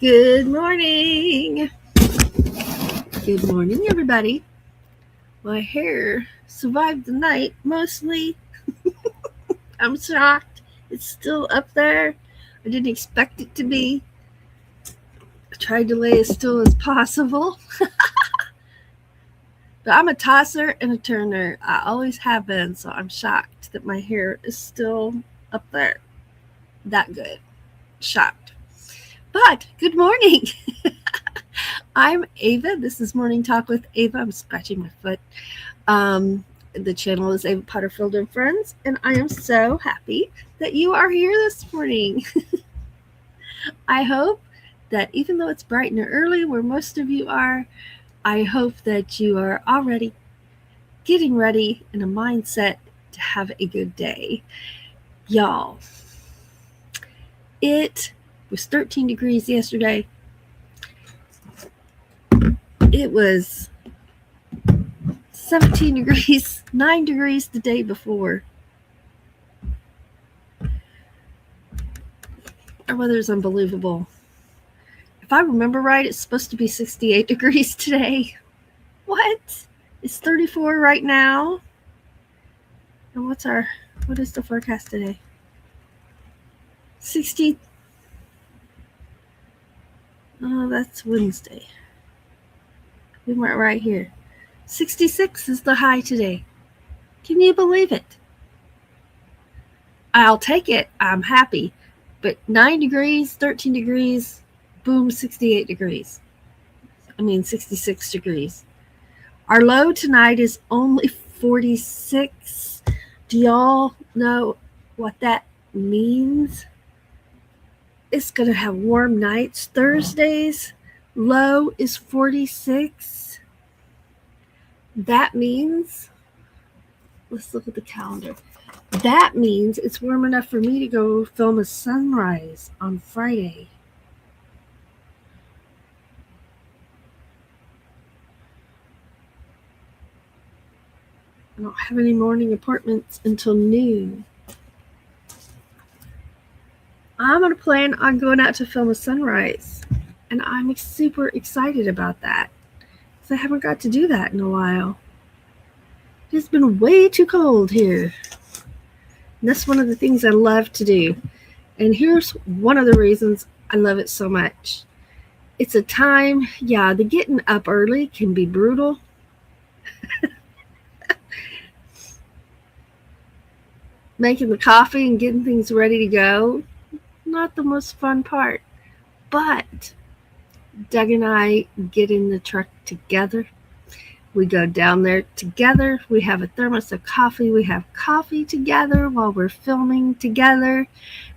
Good morning. Good morning, everybody. My hair survived the night mostly. I'm shocked. It's still up there. I didn't expect it to be. I tried to lay as still as possible. But I'm a tosser and a turner. I always have been, so I'm shocked that my hair is still up there. That good. Shocked. But good morning. I'm Ava. This is Morning Talk with Ava. I'm scratching my foot. The channel is Ava Potterfield and Friends, and I am so happy that you are here this morning. I hope that even though it's bright and early where most of you are, I hope that you are already getting ready in a mindset to have a good day. Y'all, it was 13 degrees yesterday. It was 17 degrees, 9 degrees the day before. Our weather is unbelievable. If I remember right, it's supposed to be 68 degrees today. What? It's 34 right now. And what is the forecast today? 60. Oh, that's Wednesday. We went right here. 66 is the high today. Can you believe it? I'll take it. I'm happy. But 9 degrees, 13 degrees, boom, 68 degrees. 66 degrees. Our low tonight is only 46. Do y'all know what that means? It's going to have warm nights. Thursdays, low is 46. That means, let's look at the calendar. That means it's warm enough for me to go film a sunrise on Friday. I don't have any morning appointments until noon. I'm going to plan on going out to film a sunrise, and I'm super excited about that because I haven't got to do that in a while. It's been way too cold here. And that's one of the things I love to do. And here's one of the reasons I love it so much. It's a time, the getting up early can be brutal. Making the coffee and getting things ready to go, not the most fun part. But Doug and I get in the truck together. We go down there together. We have a thermos of coffee. We have coffee together while we're filming together.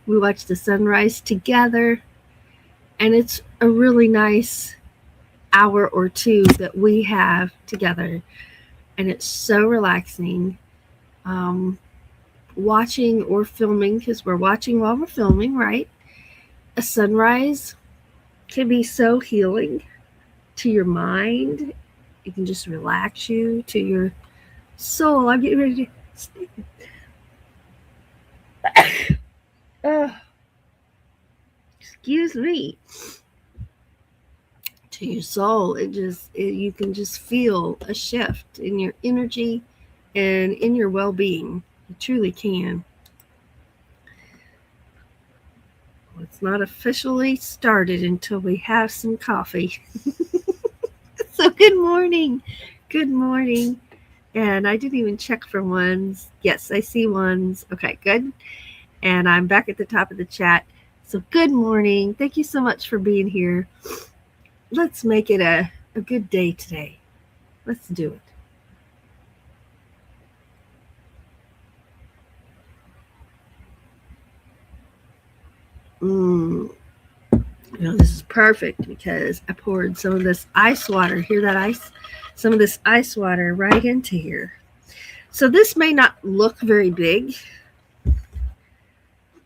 We watch the sunrise together. And it's a really nice hour or two that we have together. And it's so relaxing. Watching or filming, because we're watching while we're filming, right? A sunrise can be so healing to your mind. It can just relax you to your soul. I'm getting ready to excuse me. To your soul. You can just feel a shift in your energy and in your well-being. You truly can. Well, it's not officially started until we have some coffee. So good morning. Good morning. And I didn't even check for ones. Yes, I see ones. Okay, good. And I'm back at the top of the chat. So good morning. Thank you so much for being here. Let's make it a good day today. Let's do it. This is perfect because I poured some of this ice water. Hear that ice? Some of this ice water right into here. So this may not look very big,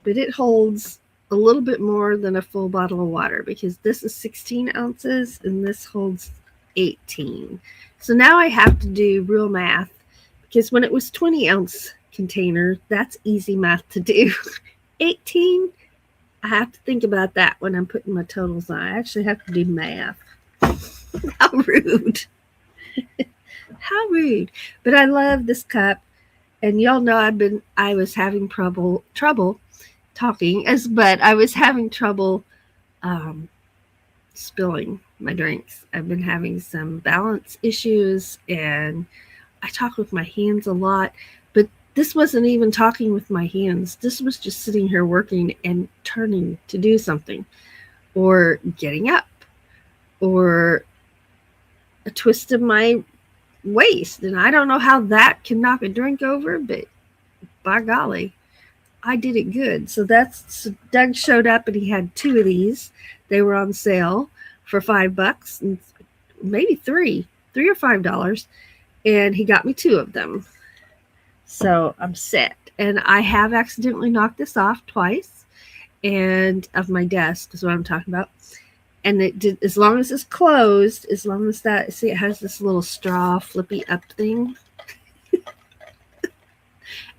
but it holds a little bit more than a full bottle of water because this is 16 ounces and this holds 18. So now I have to do real math because when it was 20 ounce container, that's easy math to do. 18, I I have to think about that when I'm putting my totals on. I actually have to do math. How rude. How rude. But I love this cup. And y'all know I was having trouble talking, but I was having trouble um, spilling my drinks. I've been having some balance issues, and I talk with my hands a lot, but this wasn't even talking with my hands. This was just sitting here working and turning to do something, or getting up, or a twist of my waist. And I don't know how that can knock a drink over, but by golly, I did it good. So Doug showed up and he had 2 of these. They were on sale for $5 and maybe $3 or $5. And he got me 2 of them. So I'm set. And I have accidentally knocked this off twice, and of my desk is what I'm talking about. And it did, as long as it's closed, as long as that, see, it has this little straw flippy up thing.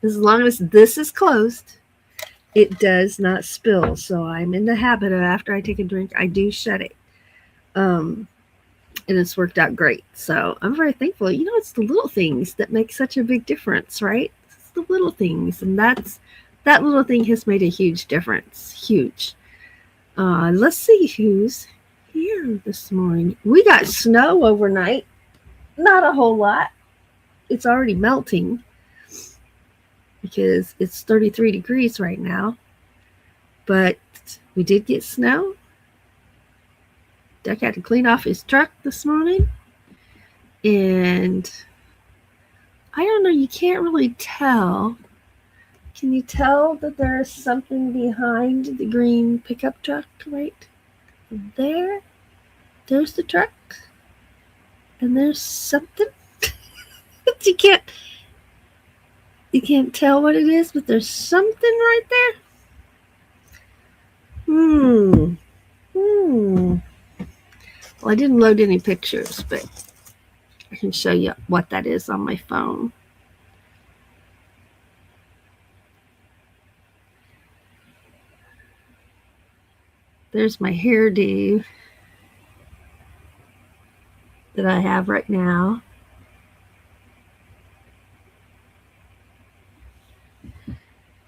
As long as this is closed, it does not spill. So I'm in the habit of, after I take a drink, I do shut it. And it's worked out great. So I'm very thankful. You know, it's the little things that make such a big difference, right? It's the little things. And that little thing has made a huge difference. Huge. Let's see who's here this morning. We got snow overnight. Not a whole lot. It's already melting because it's 33 degrees right now. But we did get snow. Doug had to clean off his truck this morning. And I don't know, you can't really tell. Can you tell that there's something behind the green pickup truck right there? There's the truck. And there's something. You can't tell what it is, but there's something right there. Well, I didn't load any pictures, but I can show you what that is on my phone. There's my hairdo that I have right now.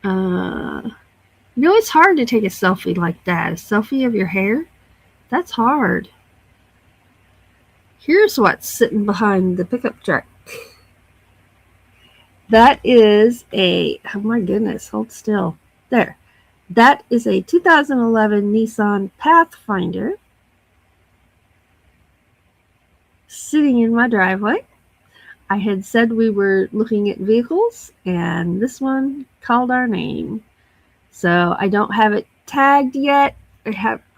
You know, it's hard to take a selfie like that. A selfie of your hair? That's hard. Here's what's sitting behind the pickup truck. That is oh my goodness, hold still. There. That is a 2011 Nissan Pathfinder sitting in my driveway. I had said we were looking at vehicles, and this one called our name. So I don't have it tagged yet.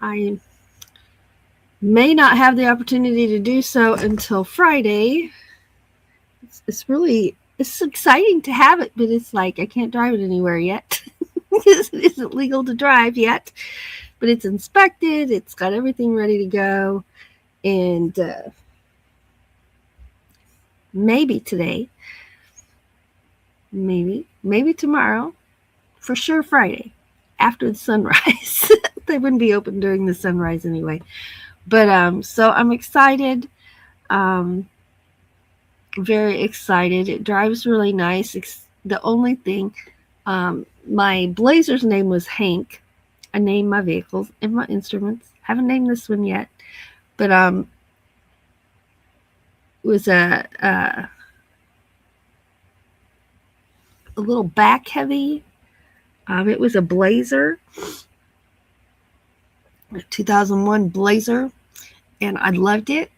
I may not have the opportunity to do so until Friday. It's exciting to have it, but it's like I can't drive it anywhere yet. It isn't legal to drive yet, but it's inspected. It's got everything ready to go. And maybe today, maybe tomorrow, for sure Friday, after the sunrise. They wouldn't be open during the sunrise anyway. But so I'm excited. Very excited. It drives really nice. The only thing, my Blazer's name was Hank. I named my vehicles and my instruments. Haven't named this one yet, but it was a little back heavy. It was a Blazer, a 2001 Blazer, and I loved it.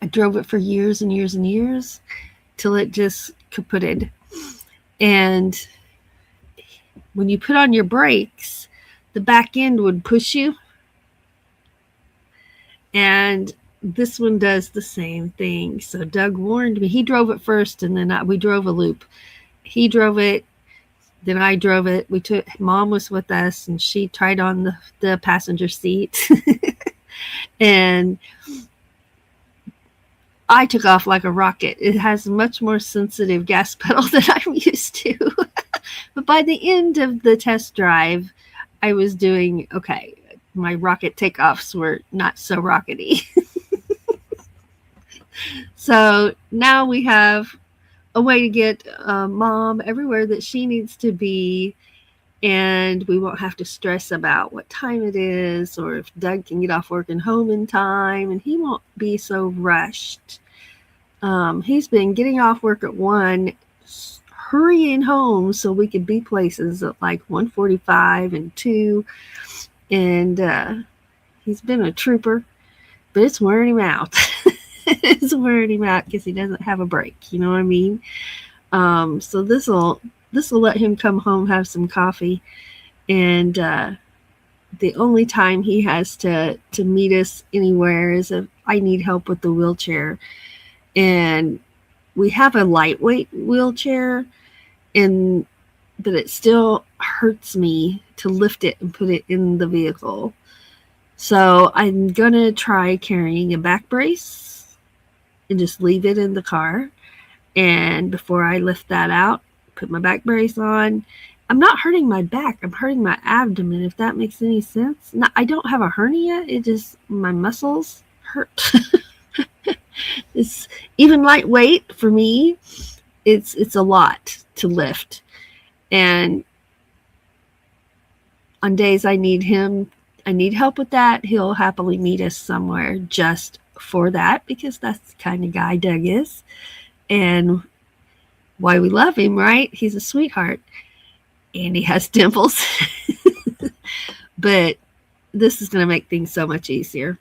I drove it for years and years and years till it just kaputted. And when you put on your brakes, the back end would push you. And this one does the same thing. So Doug warned me. He drove it first, and then we drove a loop. He drove it, then I drove it. Mom was with us, and she tried on the passenger seat. And I took off like a rocket. It has a much more sensitive gas pedal than I'm used to. But by the end of the test drive, I was doing okay. My rocket takeoffs were not so rockety. So now we have a way to get mom everywhere that she needs to be, and we won't have to stress about what time it is or if Doug can get off work and home in time, and he won't be so rushed. He's been getting off work at 1, hurrying home so we could be places at like 1:45 and 2, and he's been a trooper, but it's wearing him out. It's wearing him out because he doesn't have a break. You know what I mean? So this will let him come home, have some coffee, and the only time he has to meet us anywhere is if I need help with the wheelchair, and we have a lightweight wheelchair, and but it still hurts me to lift it and put it in the vehicle. So I'm gonna try carrying a back brace and just leave it in the car. And before I lift that out, put my back brace on. I'm not hurting my back. I'm hurting my abdomen, if that makes any sense. No, I don't have a hernia. It just, my muscles hurt. It's even lightweight for me. It's a lot to lift. And on days I need help with that, he'll happily meet us somewhere just for that, because that's the kind of guy Doug is. And why we love him, right? He's a sweetheart. And he has dimples. But this is going to make things so much easier.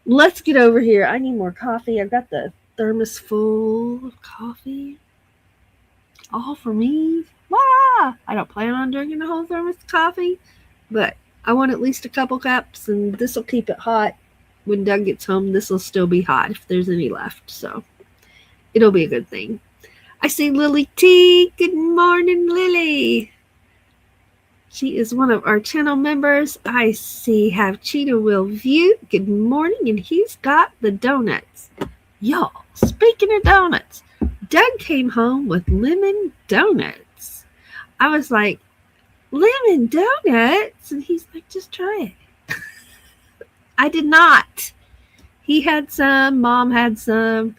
Let's get over here. I need more coffee. I've got the thermos full of coffee. All for me. Wah! I don't plan on drinking the whole thermos of coffee, but I want at least a couple cups, and this will keep it hot. When Doug gets home, this will still be hot if there's any left. So it'll be a good thing. I see Lily T. Good morning, Lily. She is one of our channel members. I see have Cheetah Will View. Good morning, and he's got the donuts. Y'all, speaking of donuts, Doug came home with lemon donuts. I was like, lemon donuts? And he's like, just try it. I did not. He had some. Mom had some.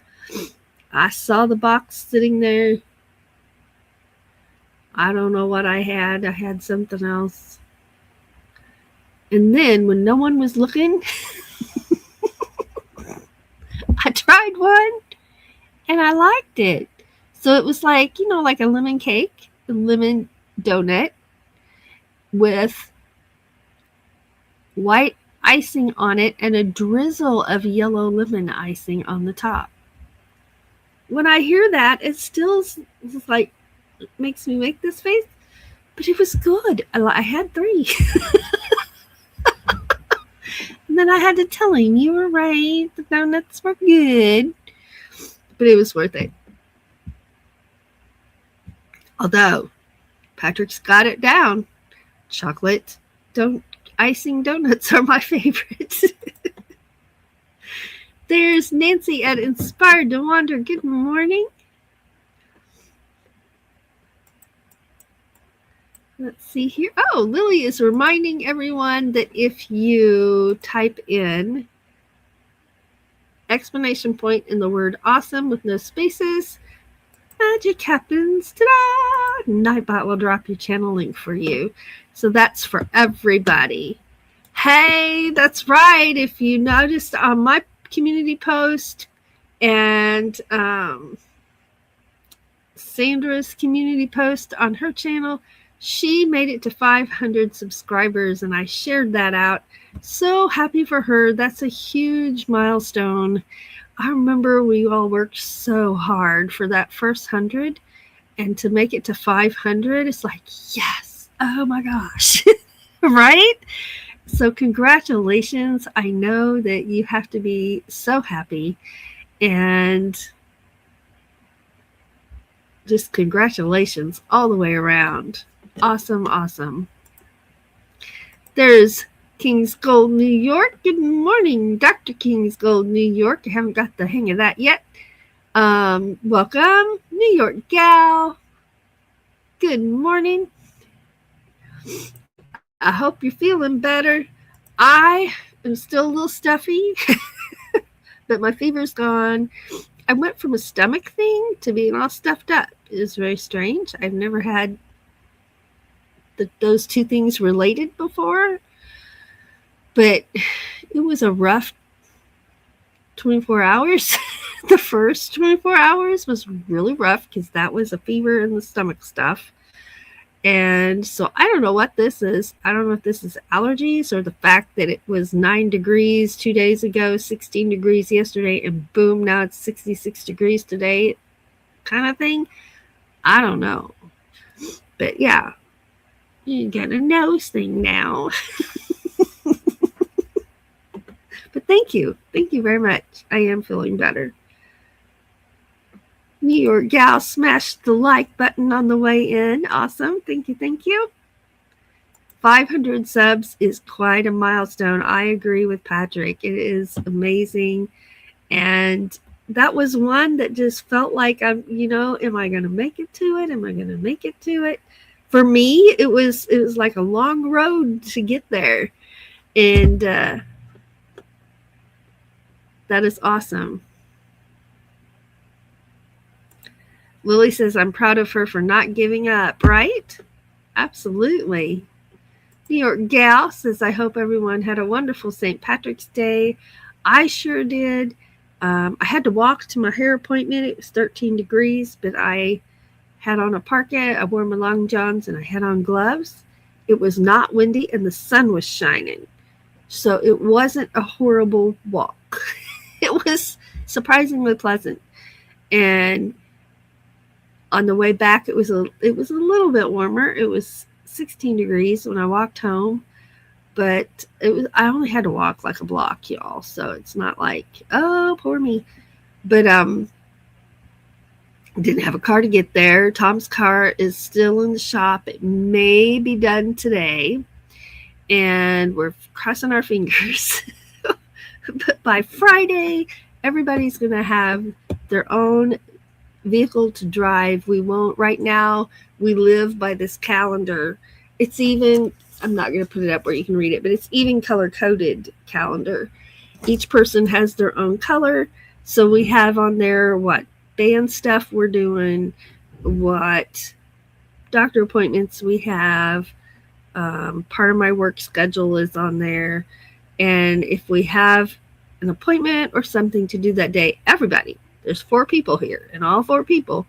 I saw the box sitting there. I don't know what I had. I had something else. And then when no one was looking, I tried one and I liked it. So it was like, like a lemon cake, a lemon donut with white icing on it and a drizzle of yellow lemon icing on the top. When I hear that, it still is like, makes me make this face, but it was good. I had 3. And then I had to tell him, you were right, the donuts were good, but it was worth it. Although Patrick's got it down, chocolate icing donuts are my favorite. There's Nancy at Inspired to Wander. Good morning. Let's see here. Oh, Lily is reminding everyone that if you type in exclamation point in the word awesome with no spaces, magic happens. Ta-da! Nightbot will drop your channel link for you. So that's for everybody. Hey, that's right. If you noticed on my community post and Sandra's community post on her channel, she made it to 500 subscribers, and I shared that out. So happy for her. That's a huge milestone. I remember we all worked so hard for that first 100, and to make it to 500, it's like, yes, oh my gosh, right? So congratulations. I know that you have to be so happy, and just congratulations all the way around. Awesome, awesome. There's King's Gold, New York. Good morning, Dr. King's Gold, New York. I haven't got the hang of that yet. Welcome, New York Gal. Good morning. I hope you're feeling better. I am still a little stuffy, but my fever's gone. I went from a stomach thing to being all stuffed up. It was very strange. I've never had those two things related before, but it was a rough 24 hours. The first 24 hours was really rough because that was a fever and the stomach stuff. And so I don't know what this is. I don't know if this is allergies or the fact that it was 9 degrees 2 days ago, 16 degrees yesterday, and boom, now it's 66 degrees today kind of thing. I don't know. But yeah, you got a nose thing now. But thank you. Thank you very much. I am feeling better. New York gal smashed the like button on the way in. Awesome. Thank you. Thank you. 500 subs is quite a milestone. I agree with Patrick. It is amazing. And that was one that just felt like am I going to make it to it? Am I going to make it to it? For me, it was like a long road to get there. And that is awesome. Lily says, I'm proud of her for not giving up, right? Absolutely. New York Gal says, I hope everyone had a wonderful St. Patrick's Day. I sure did. I had to walk to my hair appointment. It was 13 degrees, but I had on a parka, I wore my long johns, and I had on gloves. It was not windy, and the sun was shining. So it wasn't a horrible walk. It was surprisingly pleasant. And on the way back, it was a little bit warmer. It was 16 degrees when I walked home, but I only had to walk like a block, y'all. So it's not like, oh, poor me. But didn't have a car to get there. Tom's car is still in the shop. It may be done today, and we're crossing our fingers. But by Friday, everybody's going to have their own vehicle to drive. We won't. Right now, we live by this calendar. It's even, I'm not going to put it up where you can read it, but it's even color-coded calendar. Each person has their own color. So we have on there what band stuff we're doing, what doctor appointments we have. Part of my work schedule is on there. And if we have an appointment or something to do that day, everybody, there's 4 people here, and all 4 people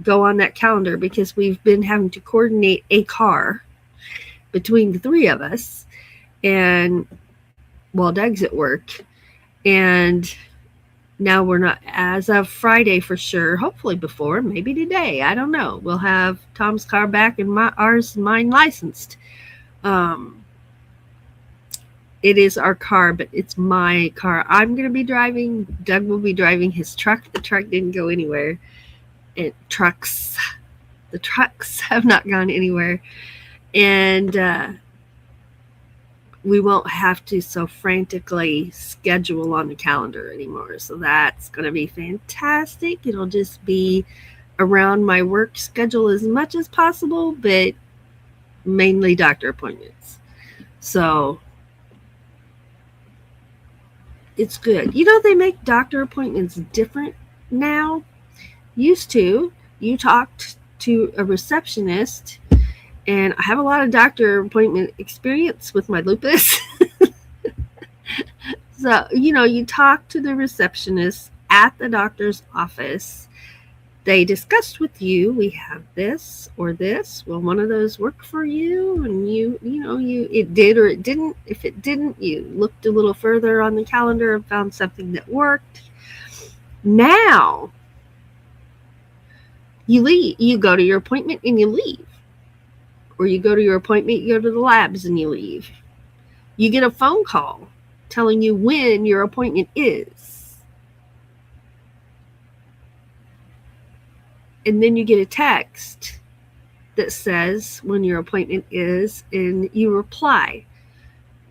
go on that calendar because we've been having to coordinate a car between the 3 of us, and while Doug's at work. And now we're not, as of Friday for sure, hopefully before, maybe today, I don't know, we'll have Tom's car back and mine licensed. It is our car, but it's my car. I'm going to be driving. Doug will be driving his truck. The truck didn't go anywhere. The trucks have not gone anywhere. And we won't have to so frantically schedule on the calendar anymore. So that's going to be fantastic. It'll just be around my work schedule as much as possible, but mainly doctor appointments. So it's good. They make doctor appointments different now. Used to, you talked to a receptionist, and I have a lot of doctor appointment experience with my lupus. So, you talk to the receptionist at the doctor's office. They discussed with you, we have this or this. Will one of those work for you? And it did or it didn't. If it didn't, you looked a little further on the calendar and found something that worked. Now, you leave. You go to your appointment and you leave. Or you go to your appointment, you go to the labs and you leave. You get a phone call telling you when your appointment is. And then you get a text that says when your appointment is, and you reply.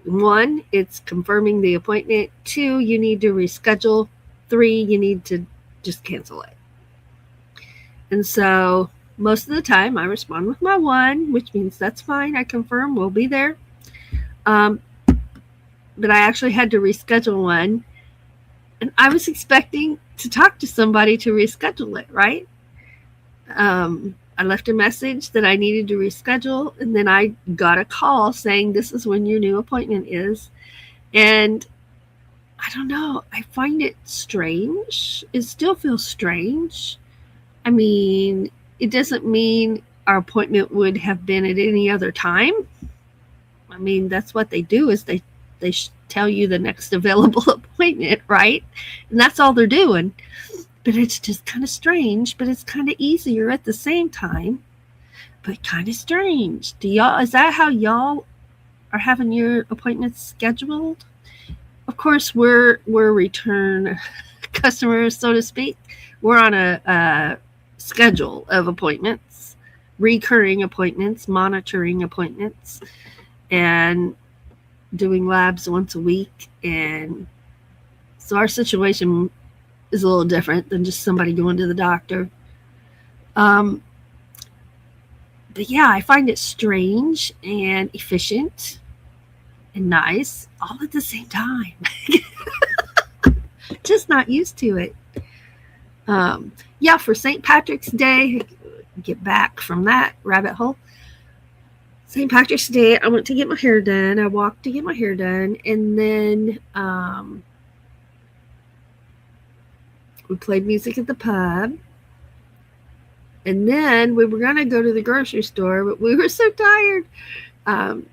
1, it's confirming the appointment. 2, you need to reschedule. 3, you need to just cancel it. And so Most of the time, I respond with my 1, which means that's fine. I confirm we'll be there. Um, but I actually had to reschedule one, and I was expecting to talk to somebody to reschedule it, right? I left a message that I needed to reschedule, and then I got a call saying this is when your new appointment is. And I don't know, I find it strange. It still feels strange. I mean, it doesn't mean our appointment would have been at any other time. I mean, that's what they do is they tell you the next available appointment, right? And that's all they're doing. But it's just kind of strange, but it's kind of easier at the same time. But kind of strange. Is that how y'all are having your appointments scheduled? Of course, we're return customers, so to speak. We're on a schedule of appointments, recurring appointments, monitoring appointments, and doing labs once a week. And so our situation is a little different than just somebody going to the doctor. But yeah, I find it strange and efficient and nice all at the same time. Just not used to it. Yeah, for St. Patrick's Day, get back from that rabbit hole. St. Patrick's Day, I went to get my hair done. I walked to get my hair done, and then we played music at the pub. And then we were going to go to the grocery store, but we were so tired.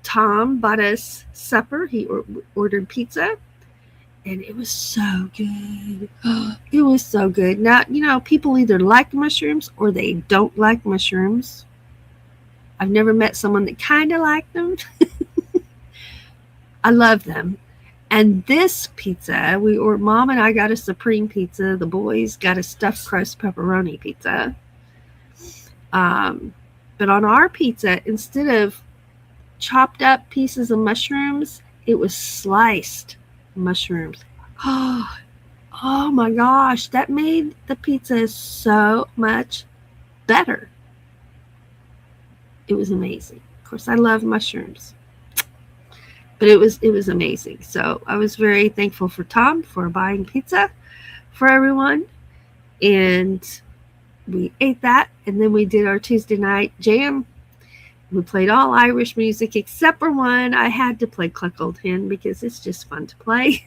Tom bought us supper. He ordered pizza, and it was so good. It was so good. Now, you know, people either like mushrooms or they don't like mushrooms. I've never met someone that kind of liked them. I love them. And this pizza, Mom and I got a supreme pizza. The boys got a stuffed crust pepperoni pizza. But on our pizza, instead of chopped up pieces of mushrooms, it was sliced mushrooms. Oh my gosh, that made the pizza so much better. It was amazing. Of course, I love mushrooms, but it was amazing. So I was very thankful for Tom for buying pizza for everyone, and we ate that, and then we did our Tuesday night jam. We played all Irish music except for one. I had to play Cluck Old Hen because it's just fun to play.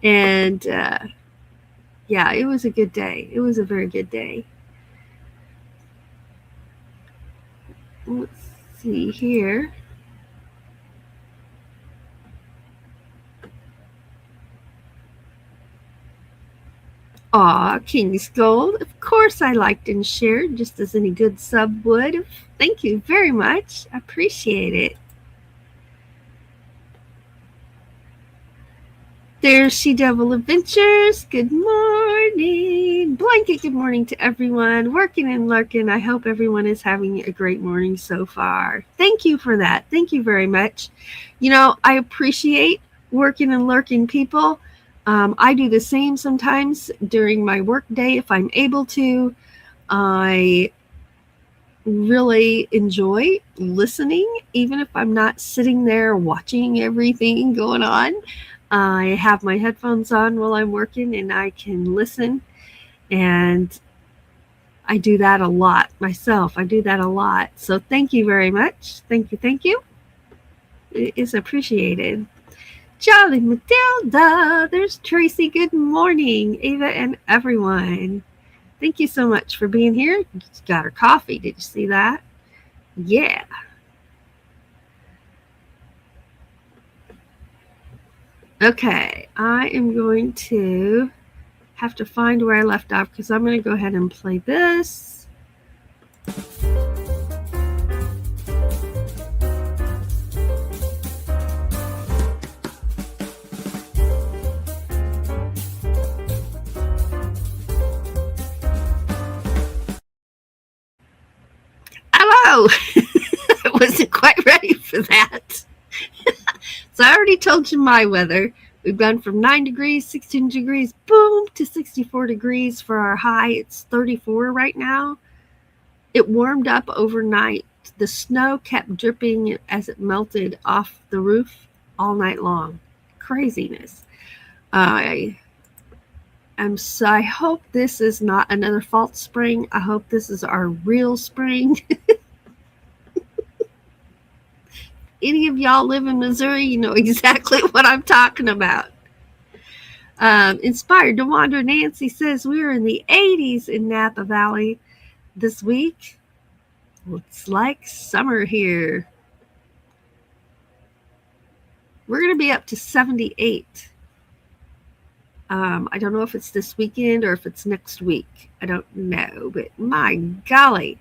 And yeah, it was a good day. It was a very good day. Let's see here. Aw, King's Gold. Of course I liked and shared, just as any good sub would. Thank you very much. I appreciate it. There's She Devil Adventures. Good morning. Blanket, good morning to everyone. Working and lurking. I hope everyone is having a great morning so far. Thank you for that. Thank you very much. You know, I appreciate working and lurking people. I do the same sometimes during my work day if I'm able to. I really enjoy listening, even if I'm not sitting there watching everything going on. I have my headphones on while I'm working and I can listen, and I do that a lot myself. I do that a lot. So thank you very much. Thank you. Thank you. It is appreciated. Jolly Matilda. There's Tracy. Good morning, Ava and everyone. Thank you so much for being here. She got her coffee. Did you see that? Yeah. Okay, I am going to have to find where I left off because I'm going to go ahead and play this. Hello! I wasn't quite ready for that. So I already told you my weather. We've gone from 9 degrees, 16 degrees, boom, to 64 degrees for our high. It's 34 right now. It warmed up overnight. The snow kept dripping as it melted off the roof all night long. Craziness. I hope this is not another false spring. I hope this is our real spring. Any of y'all live in Missouri, you know exactly what I'm talking about. Inspired to Wander Nancy says we're in the 80s in Napa Valley this week. Looks like summer here. We're going to be up to 78. I don't know if it's this weekend or if it's next week. I don't know, but my golly.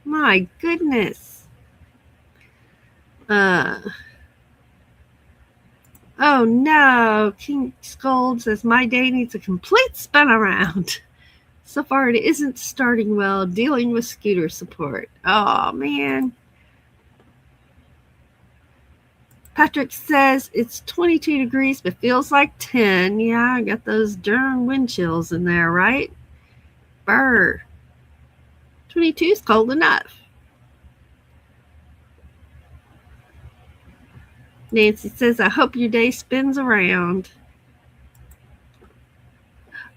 My goodness. Oh no, King Scold says my day needs a complete spin around. So far it isn't starting well, dealing with scooter support. Oh man. Patrick says it's 22 degrees but feels like 10. Yeah, I got those darn wind chills in there, right? Brr. 22 is cold enough. Nancy says, I hope your day spins around.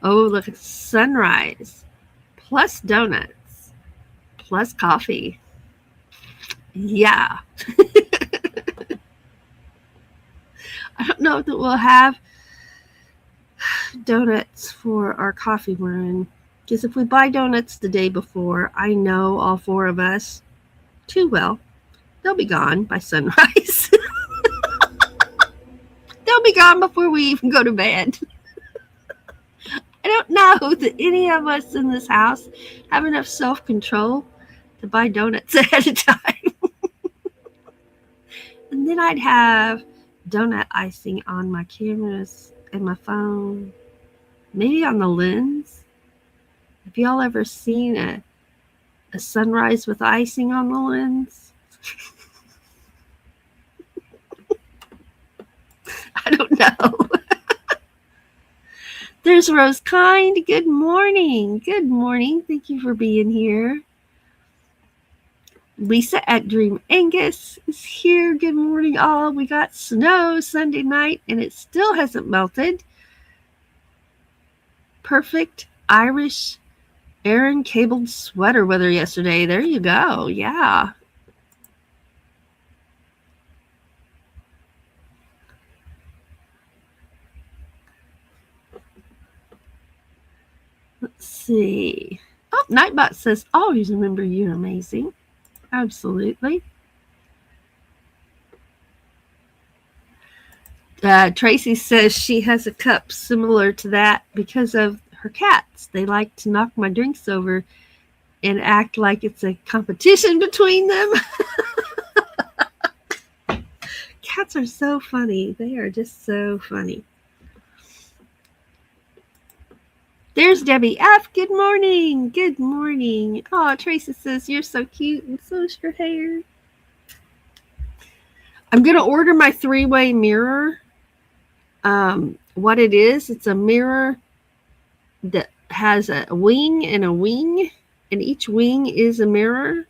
Oh, look at sunrise. Plus donuts. Plus coffee. Yeah. I don't know that we'll have donuts for our coffee run. Because if we buy donuts the day before, I know all four of us too well. They'll be gone by sunrise. They'll be gone before we even go to bed. I don't know that any of us in this house have enough self-control to buy donuts ahead of time. And then I'd have donut icing on my cameras and my phone. Maybe on the lens. Have y'all ever seen a sunrise with icing on the lens? I don't know. There's Rose Kind. Good morning. Good morning. Thank you for being here. Lisa at Dream Angus is here. Good morning, all. We got snow Sunday night, and it still hasn't melted. Perfect Irish Aran cabled sweater weather yesterday. There you go. Yeah. Let's see. Oh, Nightbot says, always remember you're amazing. Absolutely. Tracy says she has a cup similar to that because of her cats. They like to knock my drinks over and act like it's a competition between them. Cats are so funny. They are just so funny. There's Debbie F. Good morning. Good morning. Oh, Tracy says, you're so cute and so's your hair. I'm going to order my 3-way mirror. What it is, it's a mirror that has a wing, and each wing is a mirror.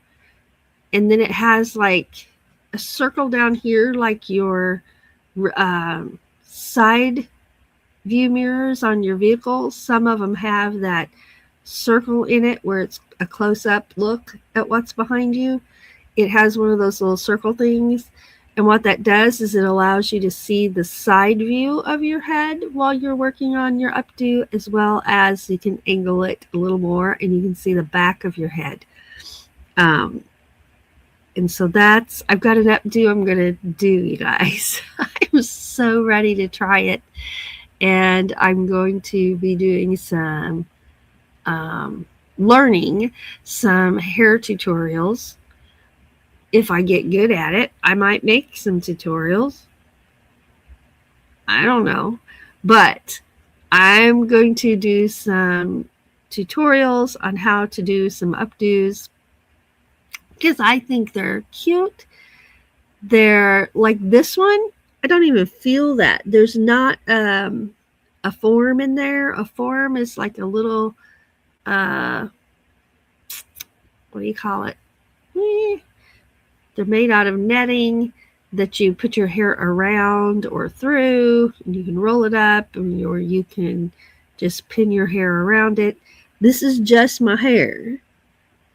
And then it has like a circle down here, like your side view mirrors on your vehicle. Some of them have that circle in it where it's a close-up look at what's behind you. It has one of those little circle things, and what that does is it allows you to see the side view of your head while you're working on your updo, as well as you can angle it a little more and you can see the back of your head. And so I've got an updo I'm going to do, you guys. I'm so ready to try it. And I'm going to be doing some learning some hair tutorials. If I get good at it, I might make some tutorials. I don't know. But I'm going to do some tutorials on how to do some updos because I think they're cute. They're like this one. I don't even feel that. There's not a form in there. A form is like a little, what do you call it? They're made out of netting that you put your hair around or through, and you can roll it up, or you can just pin your hair around it. This is just my hair.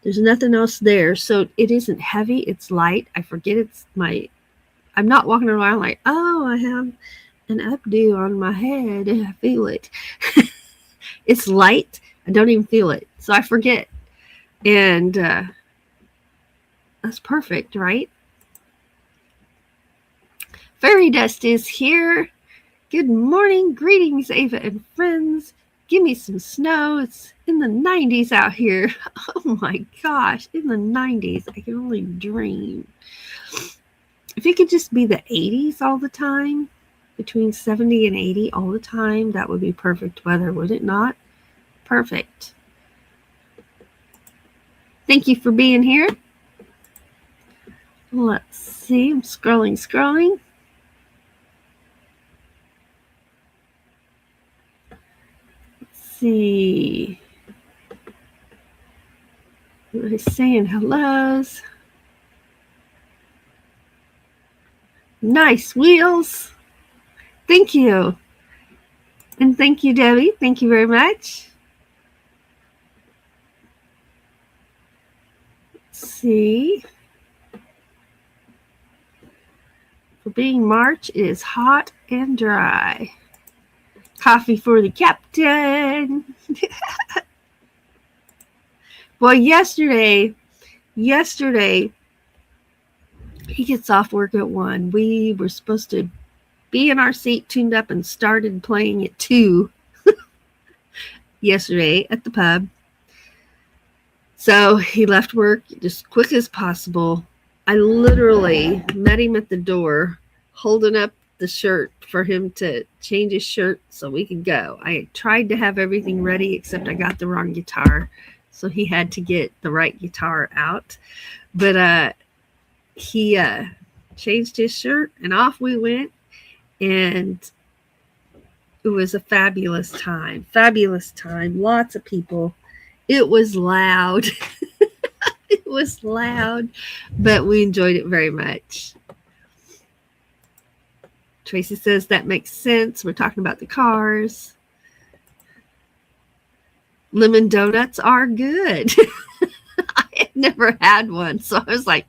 There's nothing else there. So it isn't heavy. It's light. I forget I'm not walking around like, oh, I have an updo on my head. I feel it. It's light. I don't even feel it. So I forget. And that's perfect, right? Fairy dust is here. Good morning. Greetings, Ava and friends. Give me some snow. It's in the 90s out here. Oh my gosh, in the 90s. I can only dream. If it could just be the 80s all the time, between 70 and 80 all the time, that would be perfect weather, would it not? Perfect. Thank you for being here. Let's see. I'm scrolling. Let's see. Everybody's saying hellos. Nice wheels. Thank you. And thank you, Debbie. Thank you very much. Let's see. For being March, it is hot and dry. Coffee for the captain. Well, yesterday, he gets off work at 1. We were supposed to be in our seat, tuned up, and started playing at 2 yesterday at the pub. So he left work just quick as possible. I literally met him at the door, holding up the shirt for him to change his shirt so we could go. I tried to have everything ready, except I got the wrong guitar. So he had to get the right guitar out. But he changed his shirt, and off we went. And it was a fabulous time. Lots of people. It was loud. It was loud, but we enjoyed it very much. Tracy says that makes sense. We're talking about the cars. Lemon donuts are good. I had never had one, so I was like,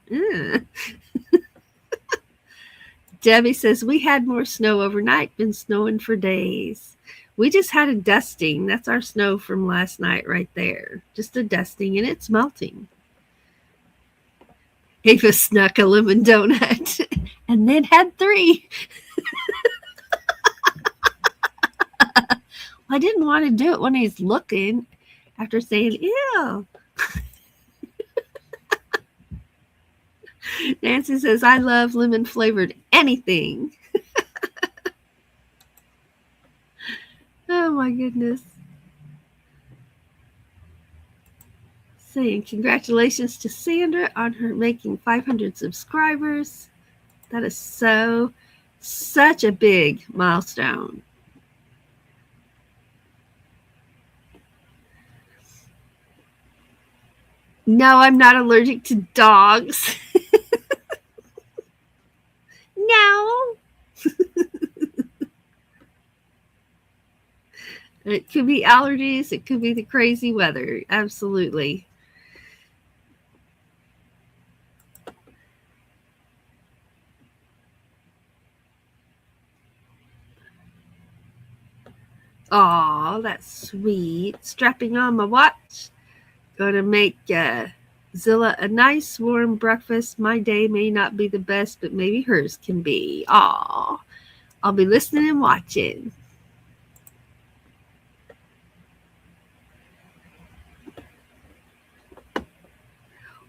Debbie says, we had more snow overnight. Been snowing for days. We just had a dusting. That's our snow from last night right there. Just a dusting, and it's melting. Ava snuck a lemon donut and then had 3. I didn't want to do it when he's looking after saying, ew. Nancy says, I love lemon flavored anything. Oh my goodness. Saying congratulations to Sandra on her making 500 subscribers. That is such a big milestone. No, I'm not allergic to dogs. No. It could be allergies. It could be the crazy weather. Absolutely. Aw, that's sweet. Strapping on my watch. Gonna make Zilla a nice warm breakfast. My day may not be the best, but maybe hers can be. Aw, I'll be listening and watching.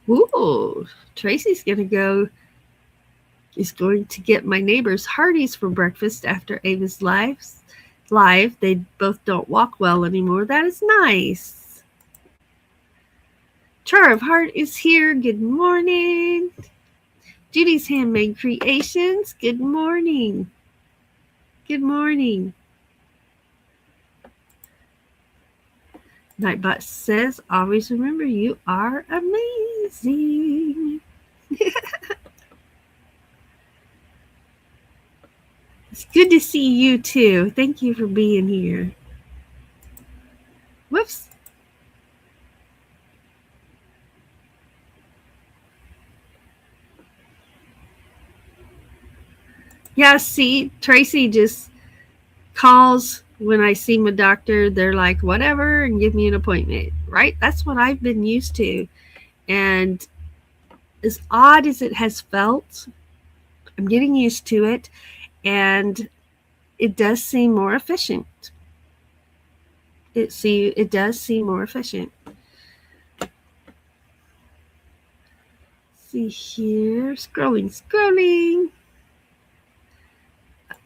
Ooh, Tracy's gonna go. Is going to get my neighbors Hardee's for breakfast after Ava's live. They both don't walk well anymore. That is nice. Char of Heart is here. Good morning. Judy's Handmade Creations. Good morning. Good morning. Nightbot says, always remember you are amazing. It's good to see you too. Thank you for being here. Whoops. Yeah, see, Tracy just calls when I see my doctor. They're like, whatever, and give me an appointment, right? That's what I've been used to. And as odd as it has felt, I'm getting used to it. And it does seem more efficient. It does seem more efficient. See here, scrolling.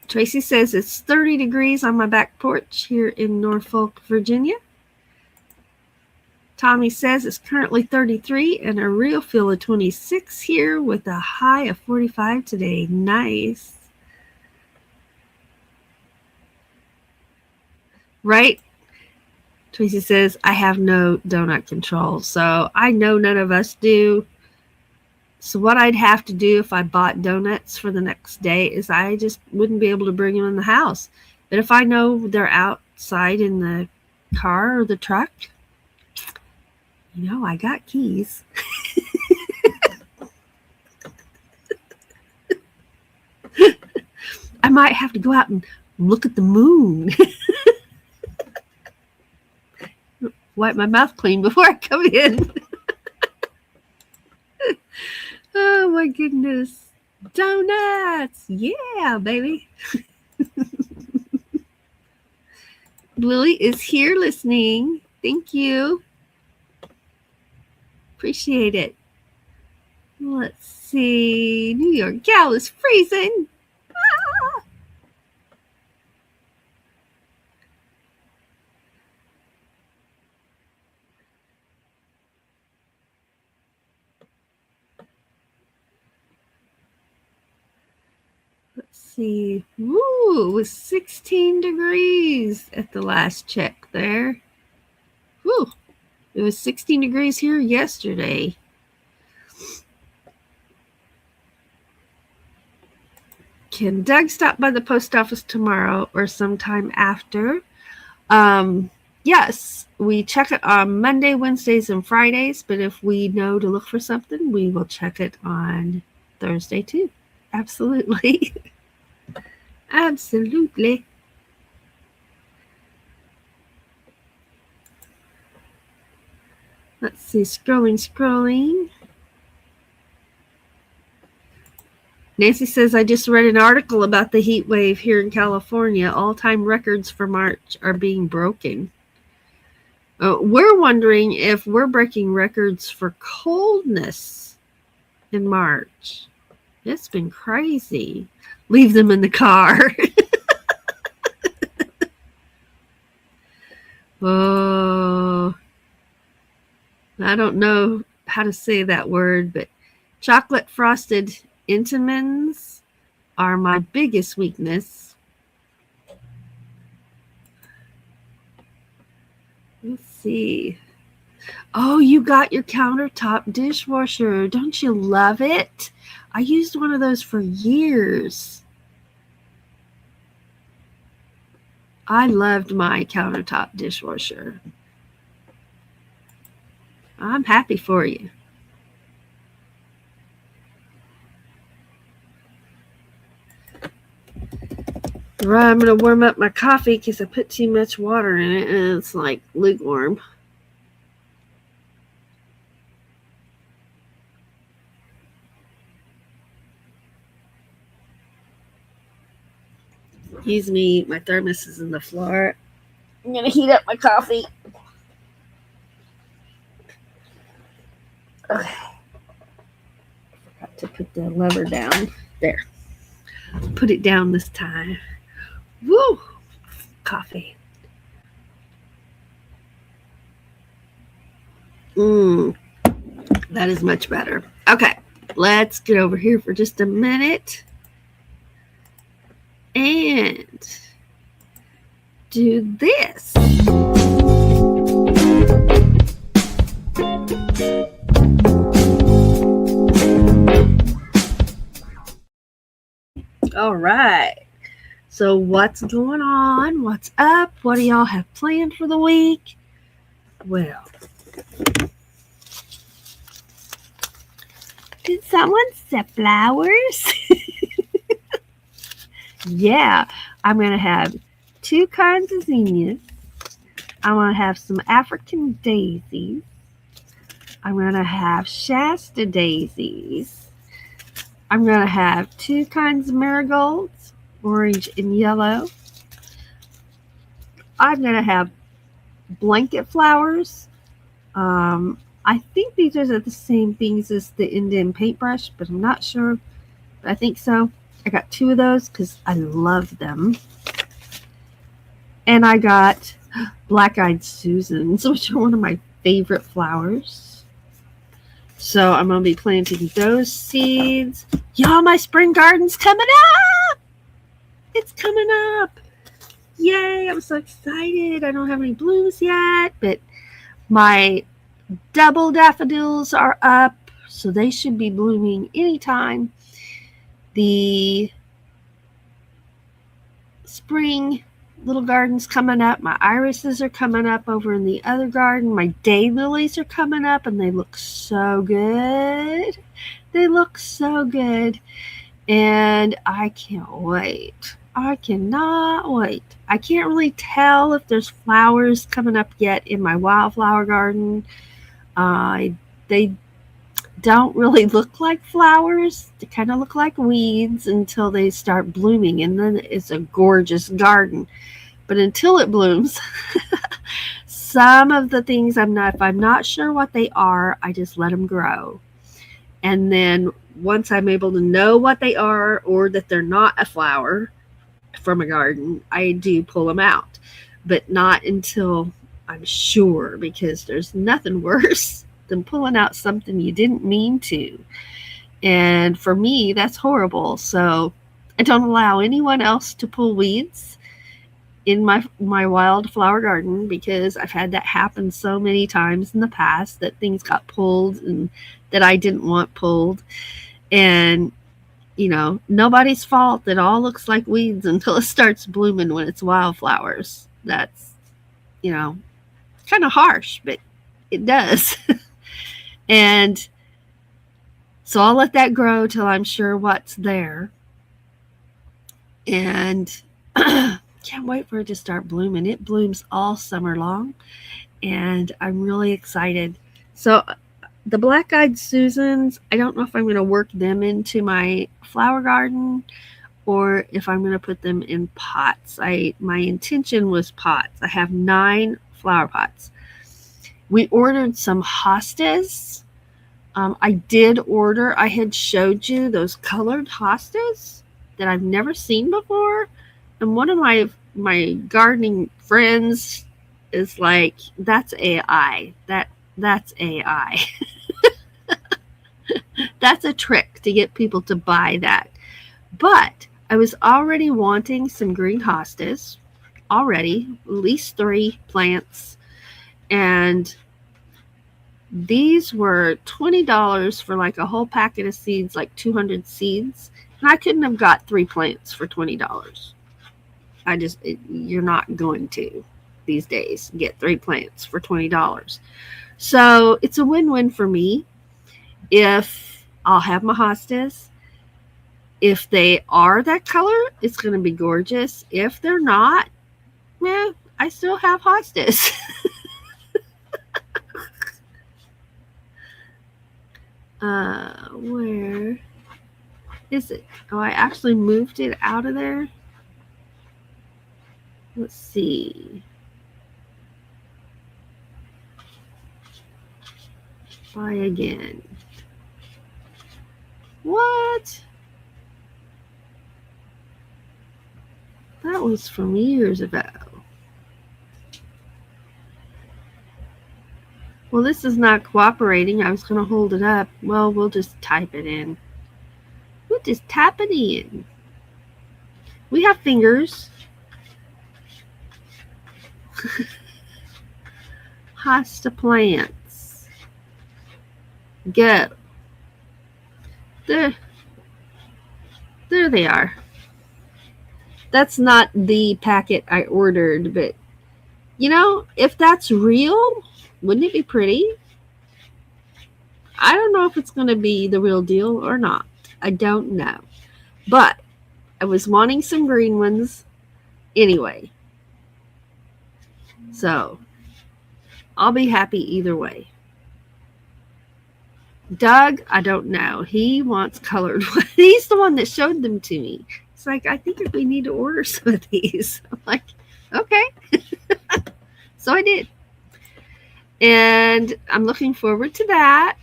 Tracy says it's 30 degrees on my back porch here in Norfolk, Virginia. Tommy says it's currently 33 and a real feel of 26 here with a high of 45 today. Nice. Right? Tracy says, I have no donut control. So I know none of us do. So what I'd have to do if I bought donuts for the next day is I just wouldn't be able to bring them in the house. But if I know they're outside in the car or the truck, I got keys. I might have to go out and look at the moon. Wipe my mouth clean before I come in. Oh my goodness. Donuts. Yeah, baby. Lily is here listening. Thank you. Appreciate it. Let's see. New York gal is freezing. Ah. Let's see. Woo, it was 16 degrees at the last check there. Woo, it was 16 degrees here yesterday. Can Doug stop by the post office tomorrow or sometime after? Yes, we check it on Monday, Wednesdays, and Fridays, but if we know to look for something, we will check it on Thursday too. Absolutely. Absolutely. Let's see, scrolling. Nancy says, I just read an article about the heat wave here in California. All-time records for March are being broken. We're wondering if we're breaking records for coldness in March. It's been crazy. Leave them in the car. Oh, I don't know how to say that word, but chocolate frosted Entenmann's are my biggest weakness. Let's see. Oh, you got your countertop dishwasher. Don't you love it? I used one of those for years. I loved my countertop dishwasher. I'm happy for you. Right, I'm going to warm up my coffee because I put too much water in it and it's like lukewarm. Excuse me, my thermos is in the floor. I'm going to heat up my coffee. Okay. Forgot to put the lever down. There. Put it down this time. Woo! Coffee. That is much better. Okay. let's get over here for just a minute and do this. All right. So, what's going on? What's up? What do y'all have planned for the week? Well, did someone set flowers? Yeah, I'm going to have 2 kinds of zinnias. I'm going to have some African daisies. I'm going to have Shasta daisies. I'm going to have 2 kinds of marigolds, orange and yellow. I'm going to have blanket flowers. I think these are the same things as the Indian paintbrush, but I'm not sure. But I think so. I got 2 of those because I love them. And I got black-eyed Susans, which are one of my favorite flowers. So I'm going to be planting those seeds. Y'all, my spring garden's coming up! It's coming up! Yay, I'm so excited. I don't have any blooms yet, but my double daffodils are up, so they should be blooming anytime. The spring little garden's coming up. My irises are coming up over in the other garden. My daylilies are coming up, and they look so good. They look so good, and I can't wait. I cannot wait. I can't really tell if there's flowers coming up yet in my wildflower garden. They don't really look like flowers. They kind of look like weeds until they start blooming, and then it's a gorgeous garden. But until it blooms, some of the things if I'm not sure what they are, I just let them grow. And then once I'm able to know what they are or that they're not a flower from a garden, I do pull them out. But not until I'm sure, because there's nothing worse than pulling out something you didn't mean to. And for me, that's horrible. So I don't allow anyone else to pull weeds in my wildflower garden, because I've had that happen so many times in the past that things got pulled and that I didn't want pulled. And nobody's fault. It all looks like weeds until it starts blooming when it's wildflowers. That's kind of harsh, but it does. And so I'll let that grow till I'm sure what's there. And can't wait for it to start blooming. It blooms all summer long, and I'm really excited. So the black-eyed Susans, I don't know if I'm going to work them into my flower garden or if I'm going to put them in pots. My intention was pots. I have 9 flower pots. We ordered some hostas. I had showed you those colored hostas that I've never seen before. And one of my gardening friends is like, that's AI. That's AI. That's a trick to get people to buy that. But I was already wanting some green hostas already, at least 3 plants. And these were $20 for like a whole packet of seeds, like 200 seeds. And I couldn't have got 3 plants for $20. You're not going to these days get 3 plants for $20. So it's a win-win for me. If I'll have my hostas, if they are that color, it's going to be gorgeous. If they're not, I still have hostas. Where is it? Oh, I actually moved it out of there. Let's see. Buy again. What? That was from years ago. Well, this is not cooperating. I was going to hold it up. Well, we'll just type it in. We'll just tap it in. We have fingers. Hosta plants. Go. There. There they are. That's not the packet I ordered, but if that's real, wouldn't it be pretty? I don't know if it's going to be the real deal or not. I don't know. But I was wanting some green ones anyway. So I'll be happy either way. Doug, I don't know. He wants colored ones. He's the one that showed them to me. It's like, I think we need to order some of these. I'm like, okay. So I did. And I'm looking forward to that.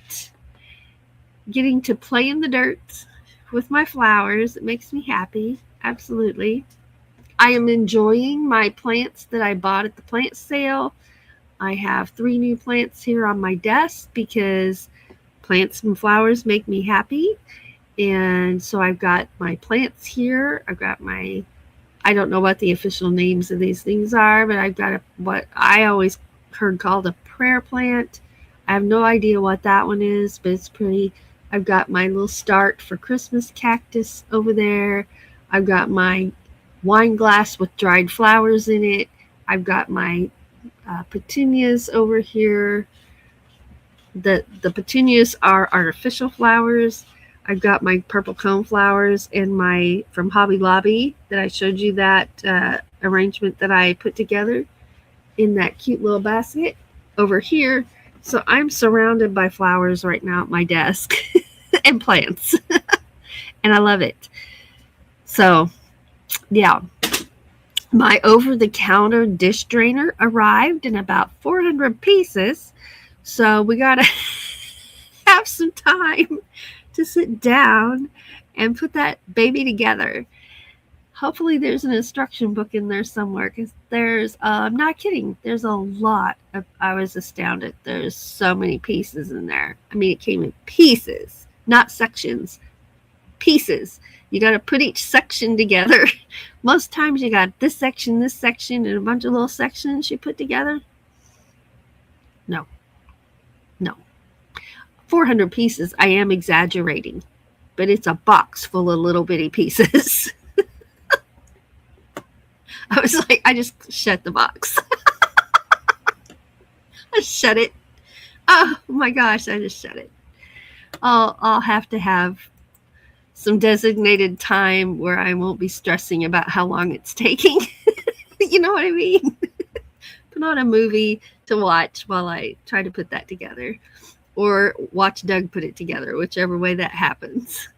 Getting to play in the dirt with my flowers. It makes me happy. Absolutely. I am enjoying my plants that I bought at the plant sale. I have 3 new plants here on my desk because plants and flowers make me happy. And so I've got my plants here. I've got I don't know what the official names of these things are, but I've got what I always heard called a prayer plant. I have no idea what that one is, but it's pretty. I've got my little start for Christmas cactus over there. I've got my wine glass with dried flowers in it. I've got my petunias over here. The petunias are artificial flowers. I've got my purple cone flowers and my from Hobby Lobby that I showed you that arrangement that I put together in that cute little basket over here. So I'm surrounded by flowers right now at my desk and plants. And I love it. So, yeah. My over-the-counter dish drainer arrived in about 400 pieces. So we got to have some time to sit down and put that baby together. Hopefully there's an instruction book in there somewhere because I'm not kidding, there's a lot I was astounded. There's so many pieces in there. I mean, it came in pieces, not sections, pieces. You got to put each section together. Most times you got this section, and a bunch of little sections you put together. No. 400 pieces, I am exaggerating, but it's a box full of little bitty pieces. I was like, I just shut the box. I shut it. Oh my gosh, I just shut it. I'll have to have some designated time where I won't be stressing about how long it's taking. You know what I mean? Put on a movie to watch while I try to put that together. Or watch Doug put it together, whichever way that happens.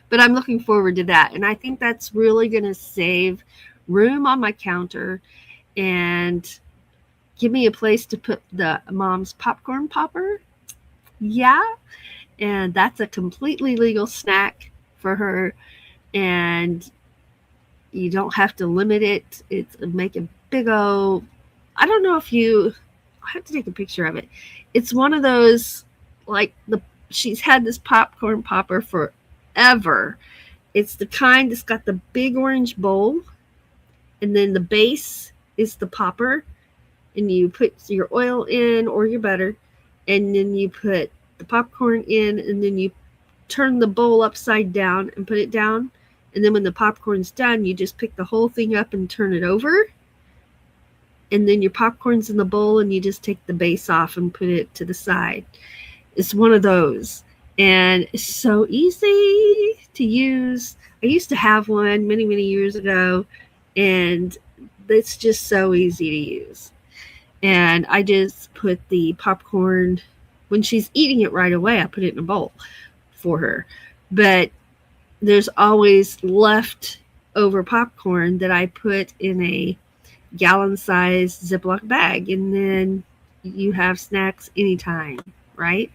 But I'm looking forward to that. And I think that's really going to save room on my counter and give me a place to put the mom's popcorn popper. Yeah. And that's a completely legal snack for her. And you don't have to limit it. It's make a big old, I don't know if I have to take a picture of it. It's one of those, like she's had this popcorn popper forever. It's the kind that's got the big orange bowl, and then the base is the popper, and you put your oil in or your butter, and then you put the popcorn in, and then you turn the bowl upside down and put it down, and then when the popcorn's done, you just pick the whole thing up and turn it over, and then your popcorn's in the bowl, and you just take the base off and put it to the side. It's one of those. And it's so easy to use. I used to have one many, many years ago, and it's just so easy to use. And I just put the popcorn, when she's eating it right away, I put it in a bowl for her. But there's always leftover popcorn that I put in a gallon-sized Ziploc bag, and then you have snacks anytime, right?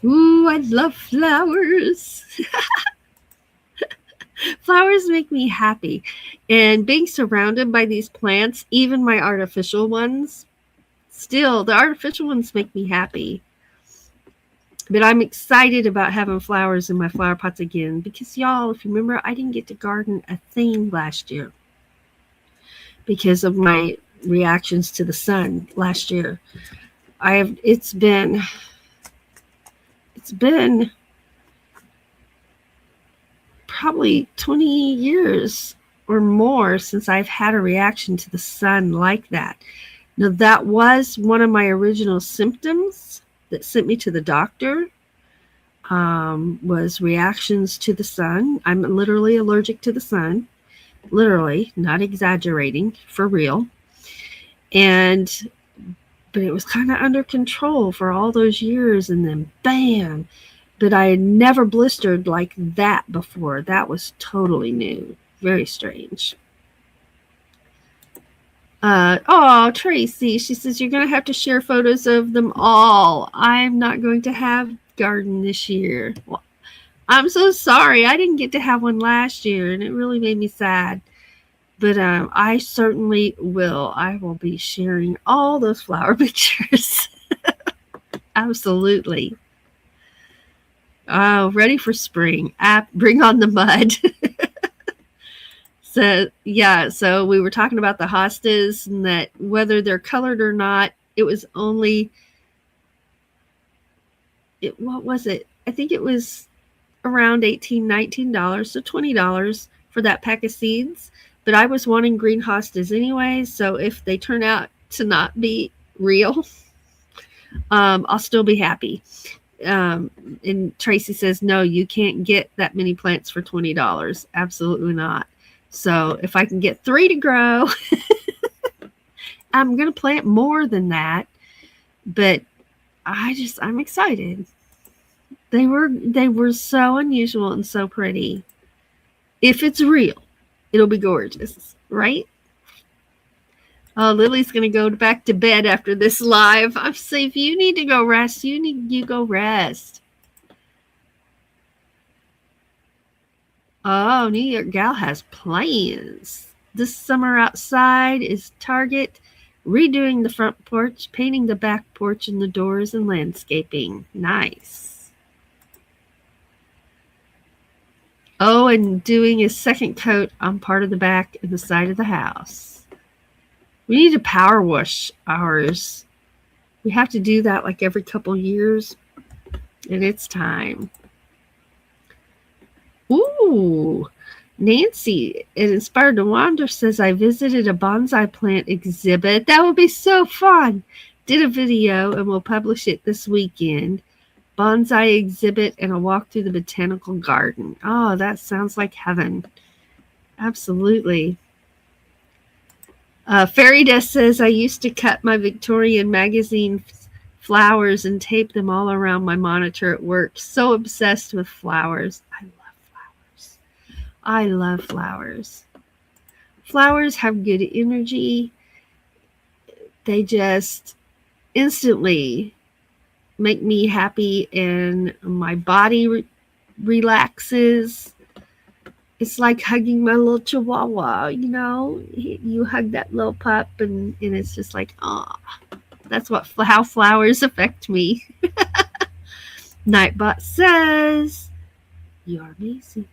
Ooh, I love flowers. Flowers make me happy. And being surrounded by these plants, even my artificial ones, still, the artificial ones make me happy. But I'm excited about having flowers in my flower pots again because, y'all, if you remember, I didn't get to garden a thing last year because of my reactions to the sun last year. It's been probably 20 years or more since I've had a reaction to the sun like that. Now, that was one of my original symptoms that sent me to the doctor, was reactions to the sun. I'm literally allergic to the sun, literally, not exaggerating, for real. But it was kind of under control for all those years, and then bam. But I had never blistered like that before. That was totally new. Very strange. Tracy, she says, you're going to have to share photos of them all. I'm not going to have garden this year. Well, I'm so sorry. I didn't get to have one last year, and it really made me sad. But I certainly will. I will be sharing all those flower pictures. Absolutely. Oh, ready for spring. Bring on the mud. So we were talking about the hostas and that whether they're colored or not, it was only, what was it? I think it was around $18, $19, so $20 for that pack of seeds. But I was wanting green hostas anyway, so if they turn out to not be real, I'll still be happy. And Tracy says, no, you can't get that many plants for $20. Absolutely not. So if I can get 3 to grow, I'm going to plant more than that. But I'm excited. They were so unusual and so pretty. If it's real, it'll be gorgeous, right? Oh, Lily's going to go back to bed after this live. I'm saying, if you need to go rest, you go rest. Oh, New York Gal has plans. This summer outside is Target, redoing the front porch, painting the back porch and the doors, and landscaping. Nice. Oh, and doing a second coat on part of the back and the side of the house. We need to power wash ours. We have to do that like every couple years, and it's time. Ooh, Nancy at Inspired to Wander says, I visited a bonsai plant exhibit. That would be so fun. Did a video and we'll publish it this weekend. Bonsai exhibit and a walk through the botanical garden. Oh, that sounds like heaven. Absolutely. Farida says, I used to cut my Victorian magazine flowers and tape them all around my monitor at work. So obsessed with flowers. I love flowers. Flowers have good energy. They just instantly make me happy and my body relaxes. It's like hugging my little chihuahua, You hug that little pup and it's just like, that's how flowers affect me. Nightbot says, you're amazing.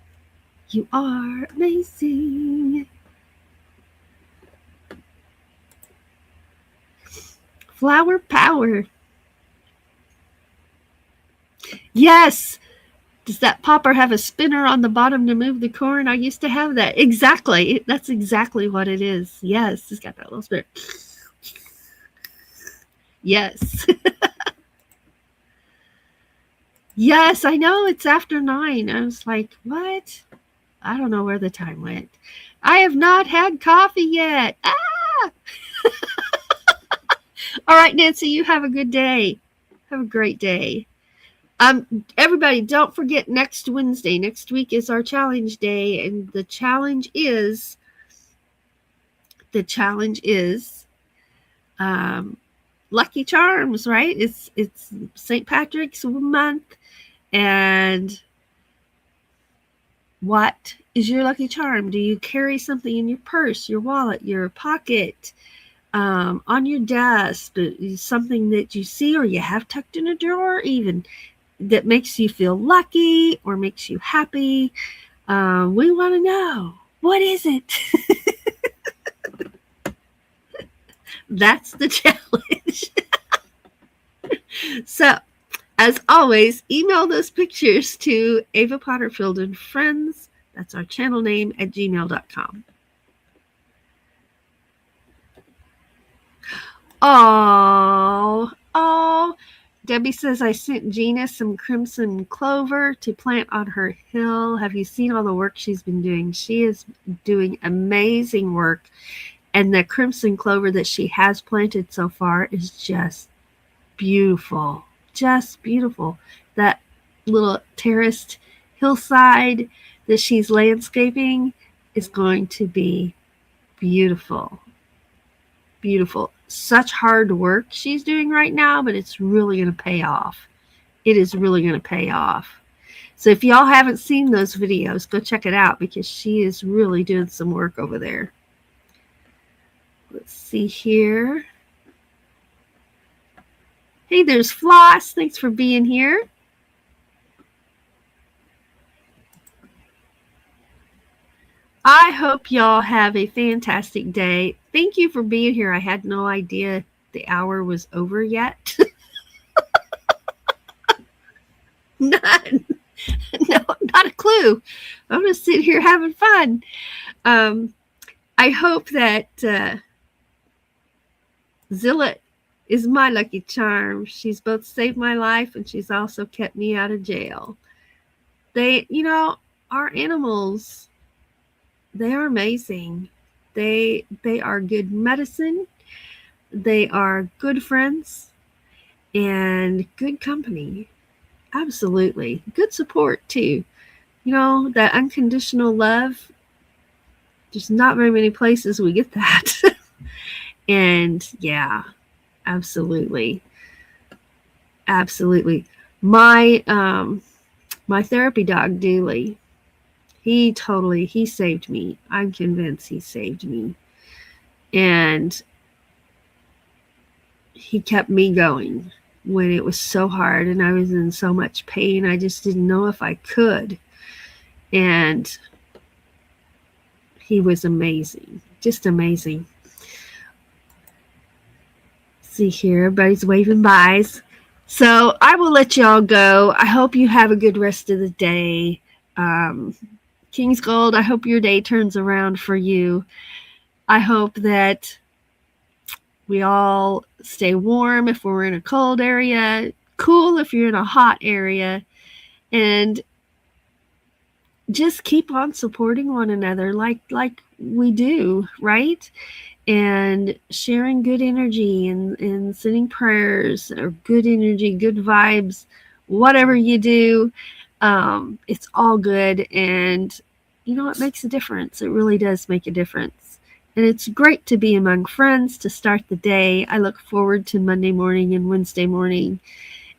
You are amazing. Flower power. Yes. Does that popper have a spinner on the bottom to move the corn? I used to have that. Exactly. That's exactly what it is. Yes. It's got that little spinner. Yes. Yes, I know. It's after 9. I was like, what? I don't know where the time went. I have not had coffee yet. All right, Nancy, you have a good day. Have a great day. Everybody, don't forget next Wednesday. Next week is our challenge day, and the challenge is Lucky Charms, right? It's St. Patrick's month, and what is your lucky charm? Do you carry something in your purse, your wallet, your pocket, on your desk, something that you see or you have tucked in a drawer even, that makes you feel lucky or makes you happy? We want to know. What is it? That's the challenge. So, as always, email those pictures to Ava Potterfield and Friends. That's our channel name at gmail.com. Oh, Debbie says, I sent Gina some crimson clover to plant on her hill. Have you seen all the work she's been doing? She is doing amazing work. And the crimson clover that she has planted so far is just beautiful. Just beautiful. That little terraced hillside that she's landscaping is going to be beautiful. Beautiful. Such hard work she's doing right now, but it's really going to pay off. It is really going to pay off. So if y'all haven't seen those videos, go check it out because she is really doing some work over there. Let's see here. Hey, there's Floss. Thanks for being here. I hope y'all have a fantastic day. Thank you for being here. I had no idea the hour was over yet. None. No, not a clue. I'm going to sit here having fun. I hope that Zilla is my lucky charm. She's both saved my life and she's also kept me out of jail. They, our animals, they are amazing. They are good medicine. They are good friends and good company. Absolutely. Good support too. That unconditional love. There's not very many places we get that. And yeah, absolutely. Absolutely. My therapy dog, Dooley, he saved me. I'm convinced he saved me. And he kept me going when it was so hard and I was in so much pain. I just didn't know if I could. And he was amazing. Just amazing. See here, everybody's waving byes. So I will let y'all go. I hope you have a good rest of the day. King's Gold, I hope your day turns around for you. I hope that we all stay warm if we're in a cold area, cool if you're in a hot area, and just keep on supporting one another like we do, right? And sharing good energy and sending prayers or good energy, good vibes, whatever you do, it's all good. And it makes a difference. It really does make a difference. And it's great to be among friends to start the day. I look forward to Monday morning and Wednesday morning.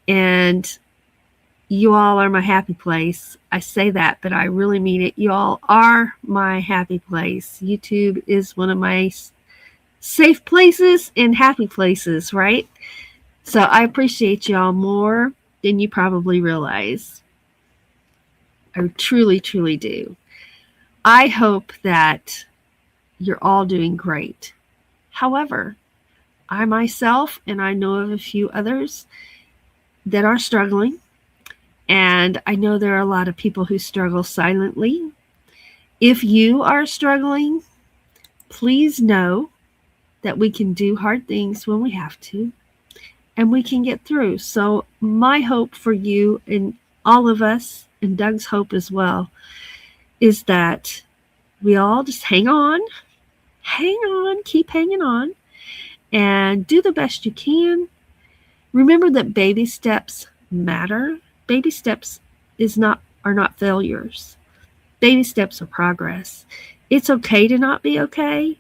And you all are my happy place. I say that, but I really mean it. You all are my happy place. YouTube is one of my safe places and happy places, right? So I appreciate y'all more than you probably realize. I truly, truly do. I hope that you're all doing great. However, I myself, and I know of a few others that are struggling, and I know there are a lot of people who struggle silently. If you are struggling, please know that we can do hard things when we have to, and we can get through. So my hope for you and all of us, and Doug's hope as well, is that we all just hang on, keep hanging on, and do the best you can. Remember that baby steps matter. Baby steps are not failures. Baby steps are progress. It's okay to not be okay.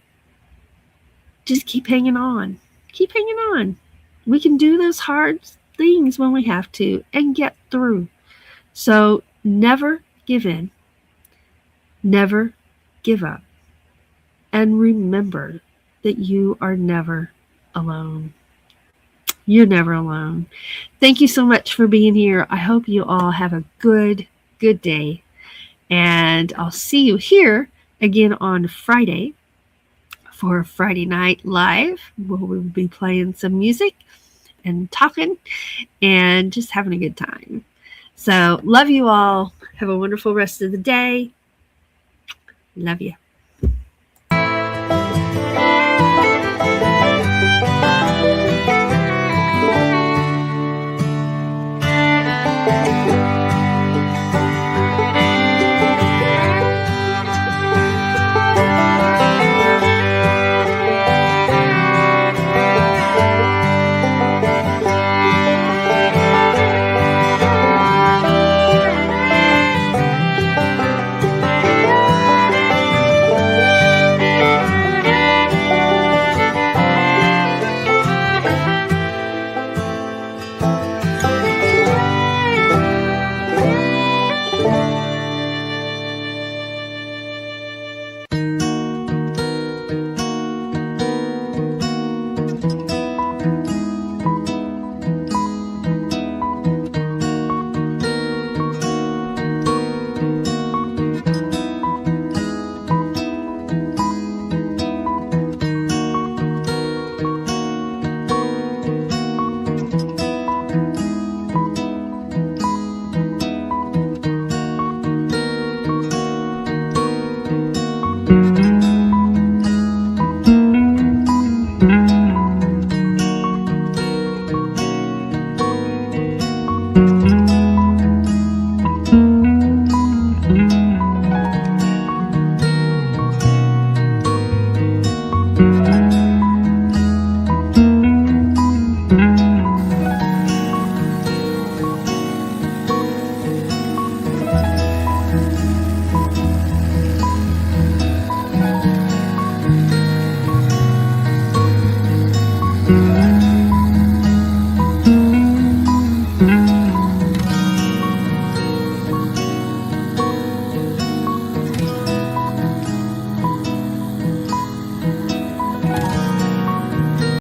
Just keep hanging on. Keep hanging on. We can do those hard things when we have to and get through. So never give in. Never give up. And remember that you are never alone. You're never alone. Thank you so much for being here. I hope you all have a good day. And I'll see you here again on Friday for Friday Night Live, where we'll be playing some music and talking and just having a good time. So, love you all. Have a wonderful rest of the day. Love you.